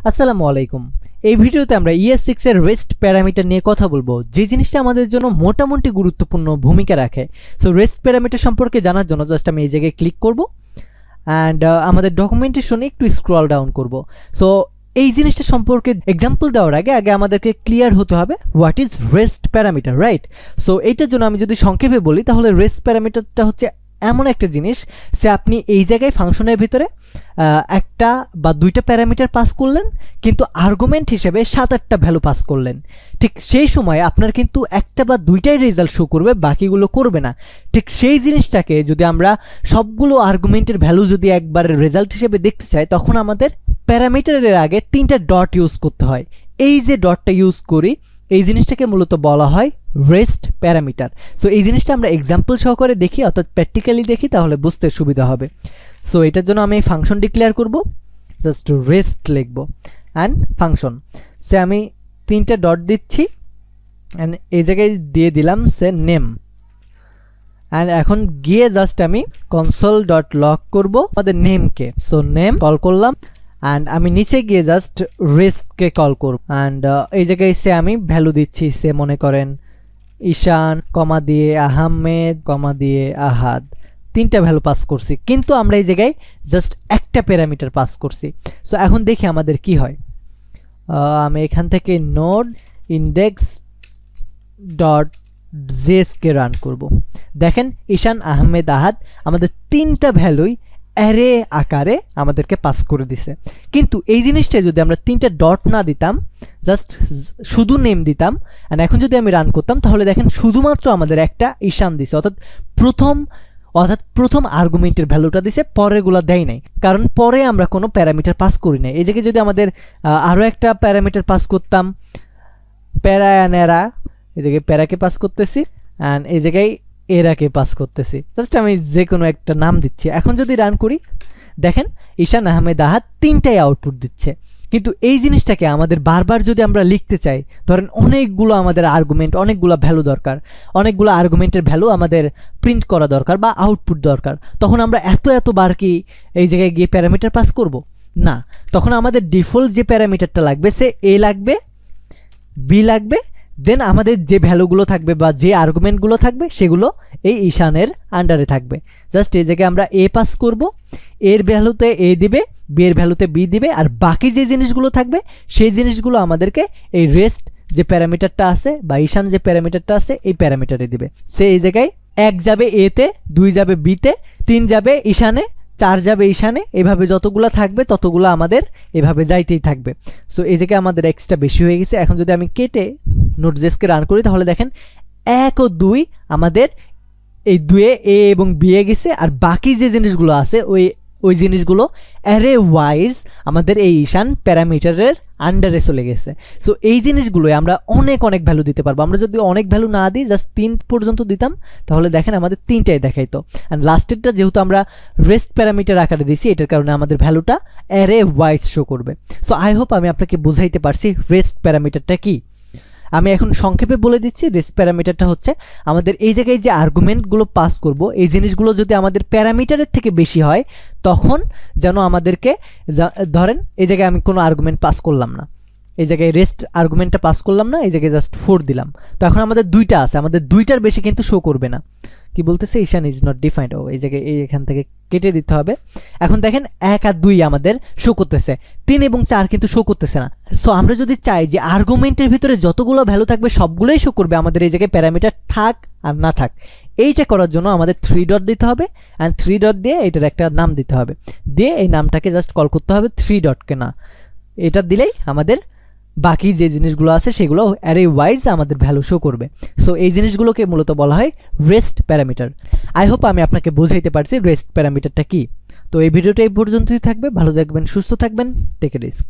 আসসালামু আলাইকুম। এই ভিডিওতে আমরা ES6 এর রেস্ট প্যারামিটার নিয়ে কথা বলবো, যে জিনিসটা আমাদের জন্য মোটামুটি গুরুত্বপূর্ণ ভূমিকা রাখে। সো রেস্ট প্যারামিটার সম্পর্কে জানার জন্য জাস্ট আমি এই জায়গায় ক্লিক করব অ্যান্ড আমাদের ডকুমেন্টেশনে একটু স্ক্রল ডাউন করব। সো এই জিনিসটা সম্পর্কে এক্সাম্পল দেওয়ার আগে আমাদেরকে ক্লিয়ার হতে হবে what is rest parameter, right? So এইটার জন্য আমি যদি সংক্ষেপে বলি তাহলে রেস্ট প্যারামিটারটা হচ্ছে এমন একটা জিনিস সে আপনি এই জায়গায় ফাংশনের ভিতরে একটা বা দুইটা প্যারামিটার পাস করলেন, কিন্তু আর্গুমেন্ট হিসেবে 7-8টা ভ্যালু পাস করলেন। ঠিক সেই সময় আপনার কিন্তু একটা বা দুইটাই রেজাল্ট শো করবে, বাকিগুলো করবে না। ঠিক সেই জিনিসটাকে যদি আমরা সবগুলো আর্গুমেন্টের ভ্যালু যদি একবার রেজাল্ট হিসেবে দেখতে চাই, তখন আমাদের প্যারামিটারের আগে 3টা ডট ইউজ করতে হয়। এই যে ডটটা ইউজ করি, এই জিনিসটাকে মূলত বলা হয় রেস্ট প্যারামিটার। সো এই জিনিসটা আমরা এক্সাম্পল সহকারে দেখি, অর্থাৎ প্র্যাকটিক্যালি দেখি, তাহলে বুঝতে সুবিধা হবে। সো এটার জন্য আমি ফাংশন ডিক্লেয়ার করব, জাস্ট রেস্ট লিখব অ্যান্ড ফাংশন। সে আমি 3টা ডট দিচ্ছি অ্যান্ড এই জায়গায় দিয়ে দিলাম সে নেম। অ্যান্ড এখন গিয়ে জাস্ট আমি কনসোল ডট লগ করব আমাদের নেমকে। সো নেম কল করলাম অ্যান্ড আমি নিচে গিয়ে জাস্ট রেস্টকে কল করব অ্যান্ড এই জায়গায় সে আমি ভ্যালু দিচ্ছি, সে মনে করেন ঈশান কমা দিয়ে আহমেদ কমা দিয়ে আহাদ, 3টা ভ্যালু পাস করছি, কিন্তু আমরা এই জায়গায় জাস্ট একটা প্যারামিটার পাস করছি। সো এখন দেখি আমাদের কি হয়। আমি এখান থেকে নোড ইন্ডেক্স ডট জেসকে রান করব। দেখেন ঈশান আহমেদ আহাদ আমাদের 3টা ভ্যালুই অ্যারে আকারে আমাদেরকে পাস করে দিছে। কিন্তু এই জিনিসটা যদি আমরা 3টা ডট না দিতাম, জাস্ট শুধু নেম দিতাম, আর এখন যদি আমি রান করতাম তাহলে দেখেন শুধুমাত্র আমাদের একটা ঈশান দিছে, অর্থাৎ প্রথম আর্গুমেন্টের ভ্যালুটা দিছে, পরেরগুলো দেয় নাই, কারণ পরে আমরা কোনো প্যারামিটার পাস করি নাই। এই জায়গায় যদি আমাদের আরও একটা প্যারামিটার পাস করতাম, প্যারা অ্যান্ড এরা, এই জায়গায় প্যারাকে পাস করতেছি অ্যান্ড এই জায়গায় এরাকে পাস করতেছি, জাস্ট আমি যে কোনো একটা নাম দিচ্ছি। এখন যদি রান করি দেখেন ঈশান আহমেদ আহাদ 3টাই আউটপুট দিচ্ছে। কিন্তু এই জিনিসটাকে আমাদের বারবার যদি আমরা লিখতে চাই, ধরেন অনেকগুলো আমাদের আর্গুমেন্ট, অনেকগুলো ভ্যালু দরকার, অনেকগুলো আর্গুমেন্টের ভ্যালু আমাদের প্রিন্ট করা দরকার বা আউটপুট দরকার, তখন আমরা এতবার কি এই জায়গায় গিয়ে প্যারামিটার পাস করব? না, তখন আমাদের ডিফল্ট যে প্যারামিটারটা লাগবে সে এ লাগবে, বি লাগবে, দেন আমাদের যে ভ্যালুগুলো থাকবে বা যে আর্গুমেন্টগুলো থাকবে সেগুলো এই ঈশানের আন্ডারে থাকবে। জাস্ট এই জায়গায় আমরা এ পাস করব, এর ভ্যালুতে এ দিবে, বি এর ভ্যালুতে বি দিবে, আর বাকি যে জিনিসগুলো থাকবে সেই জিনিসগুলো আমাদেরকে এই রেস্ট যে প্যারামিটারটা আছে বা ঈশান যে প্যারামিটারটা আছে এই প্যারামিটারে দিবে। সে এই জায়গায় 1 যাবে এতে, 2 যাবে বিতে, 3 যাবে ঈশানে, 4 যাবে ঈশানে, এভাবে যতগুলো থাকবে ততগুলো আমাদের এভাবে যাইতেই থাকবে। সো এই জায়গায় আমাদের এক্সটা বেশি হয়ে গেছে। এখন যদি আমি কেটে নোটজেসকে রান করি তাহলে দেখেন 1 ও 2 আমাদের এই 2-এ এ এবং বি এ গেছে, আর বাকি যে জিনিসগুলো আছে ওই জিনিসগুলো অ্যারে ওয়াইজ আমাদের এই ঈশান প্যারামিটারের আন্ডারে চলে গেছে। সো এই জিনিসগুলোই আমরা অনেক ভ্যালু দিতে পারবো। আমরা যদি অনেক ভ্যালু না দিই, জাস্ট 3 পর্যন্ত দিতাম, তাহলে দেখেন আমাদের 3টাই দেখাইতো। অ্যান্ড লাস্টেরটা যেহেতু আমরা রেস্ট প্যারামিটার আকারে দিছি, এটার কারণে আমাদের ভ্যালুটা অ্যারে ওয়াইজ শো করবে। সো আই হোপ আমি আপনাকে বুঝাইতে পারছি রেস্ট প্যারামিটারটা কি। আমি এখন সংক্ষেপে বলে দিচ্ছি। রেস্ট প্যারামিটারটা হচ্ছে আমাদের এই জায়গায় যে আর্গুমেন্টগুলো পাস করব, এই জিনিসগুলো যদি আমাদের প্যারামিটারের থেকে বেশি হয়, তখন যেন আমাদেরকে, ধরেন এই জায়গায় আমি কোনো আর্গুমেন্ট পাস করলাম না, এই জায়গায় রেস্ট আর্গুমেন্টটা পাস করলাম না, এই জায়গায় জাস্ট 4 দিলাম, তো এখন আমাদের 2টা আছে, আমাদের 2টার বেশি কিন্তু শো করবে না। কি বলতেছে? ঈশান ইজ নট ডিফাইন্ড। ও এই জায়গায় এখান থেকে কেটে দিতে হবে। এখন দেখেন 1 আর 2 আমাদের শো করতেছে, 3 এবং 4 কিন্তু শো করতেছে না। সো আমরা যদি চাই যে আর্গুমেন্টের ভিতরে যতগুলো ভ্যালু থাকবে সবগুলোই শো করবে, আমাদের এই জায়গায় প্যারামিটার থাক আর না থাক, এইটা করার জন্য আমাদের 3 ডট দিতে হবে অ্যান্ড 3 ডট দিয়ে এটার একটা নাম দিতে হবে, দিয়ে এই নামটাকে জাস্ট কল করতে হবে 3 ডটকে না। এটা দিলেই আমাদের বাকি যে জিনিসগুলো আছে সেগুলো অ্যারে ওয়াইজ আমাদের ভ্যালু শো করবে। সো এই জিনিসগুলোকে মূলত বলা হয় রেস্ট প্যারামিটার। আই হোপ আমি আপনাকে বোঝাইতে পারছি রেস্ট প্যারামিটারটা কি। তো এই ভিডিওটা এই পর্যন্তই থাকবে। ভালো থাকবেন, সুস্থ থাকবেন, টেক এ রিস্ক।